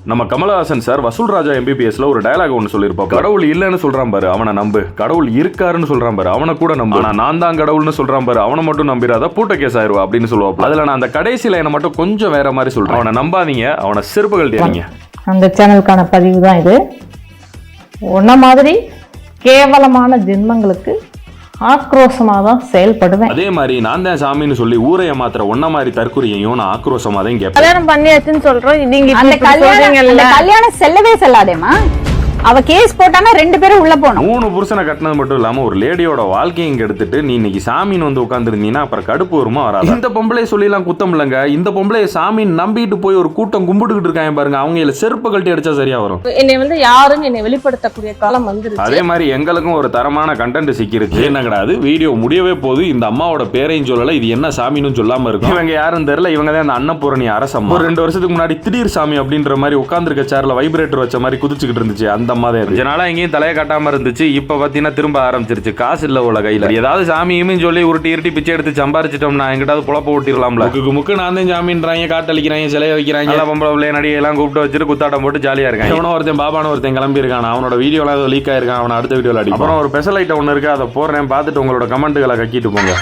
நம்ம கமலஹாசன் சார் வசூல் ராஜா எம்பிபிஎஸ்ல ஒரு டயலாக் ஒன்று சொல்லியிருப்போம். கடவுள் இல்லைன்னு சொல்றான் பாரு அவனை நம்பு, கடவுள் இருக்காருன்னு சொல்றான் பாரு அவனை கூட நம்பு, நான் தான் கடவுள்னு சொல்றான் பாரு அவனை மட்டும் நம்பிராத பூட்ட கேஸ் ஆயிருவா அப்படின்னு சொல்லுவாங்க. அதுல நான் அந்த கடைசி லைனை மட்டும் கொஞ்சம் வேற மாதிரி சொல்றேன். அவனை நம்பாதீங்க, அவனை செருப்பு கழட்டிங்க. அந்த சேனலுக்கான பதிவு தான் இது. உன்ன மாதிரி கேவலமான ஜென்மங்களுக்கு ஆக்ரோஷமாக தான் செயல்படுவேன். அதே மாதிரி நான் தான் சாமின்னு சொல்லி ஊரை ஏமாத்துற ஒன்ன மாதிரி தற்கொலையையும் நான் ஆக்ரோஷமா தான் கேட்பேன். கல்யாணம் பண்ணியாச்சுன்னு சொல்றோம், நீங்க அந்த கல்யாணம் செல்லவே செல்லாதேமா. அவ கேஸ் போட்டானா 2 பேரும் உள்ள போனோம். 3 புருஷனை கட்டினது மட்டும் இல்லாம ஒரு லேடியோட வாழ்க்கையை இங்க எடுத்துட்டு நீ இன்னைக்கு சாமின்னு வந்து உட்காந்துருந்தீங்கன்னா அப்புறம் கடுப்பு வருமா வராது. இந்த பொம்பளை சொல்லிலாம் குத்தம் இல்லைங்க. இந்த பொம்பளை சாமின்னு நம்பிட்டு போய் ஒரு கூட்டம் கும்பிட்டுக்கிட்டு இருக்காங்க பாருங்க, அவங்க இல்ல செருப்பு கழட்டி அடிச்சா சரியா வரும். என்னை வந்து யாரும் என்னை வெளிப்படுத்தக்கூடிய காலம் வந்துருச்சு. அதே மாதிரி எங்களுக்கும் ஒரு தரமான கண்டென்ட் சிக்கிருச்சு. என்ன கிடையாது, வீடியோ முடியவே போது. இந்த அம்மாவோட பேரையும் சொல்லல, இது என்ன சாமின்னு சொல்லாம இருக்கும். இவங்க யாரும் தெரியல, இவங்க தான் அந்த அன்னபூரணி அரசம்மா. ஒரு 2 வருஷத்துக்கு முன்னாடி திடீர் சாமி அப்படின்ற மாதிரி உட்கார்ந்துருக்க சேர்ல வைப்ரேட்டர் வச்ச மாதிரி குதிச்சுக்கிட்டு இருந்துச்சு. அந்த அம்மா தான் கொஞ்ச நாளா எங்கேயும் தலையை காட்டாம இருந்துச்சு. இப்ப பாத்தீங்கன்னா திரும்ப ஆரம்பிச்சிருச்சு. காசு இல்ல உள்ள கையில. ஏதாவது சாமியுமே சொல்லி உருட்டி பிச்சை எடுத்து சம்பாரிச்சிட்டோம்னா எங்கிட்டாவது புழப்ப ஓட்டிடலாம்ல. முக்கு நான் தான் சாமின்றாங்க, காட்டளிக்கிறாங்க, சிலைய வைக்கிறாங்க, எல்லா பொம்பளை நடிகை எல்லாம் கூப்பிட்டு வச்சுட்டு குத்தாட்டம் போட்டு ஜாலியா இருக்காங்க. அவன ஒருத்தன் பாபான ஒருத்தன் கிளம்பி இருக்கான். அவனோட வீடியோலாம் லீக் ஆயிருக்கான். அவனை அடுத்த வீடியோல அடி. அப்புறம் ஒரு ஸ்பெஷல் ஐட்டம் ஒன்று இருக்கு, அதை போடுறேன், பார்த்துட்டு உங்களோட கமெண்ட்டுகளை கக்கிட்டு போங்க.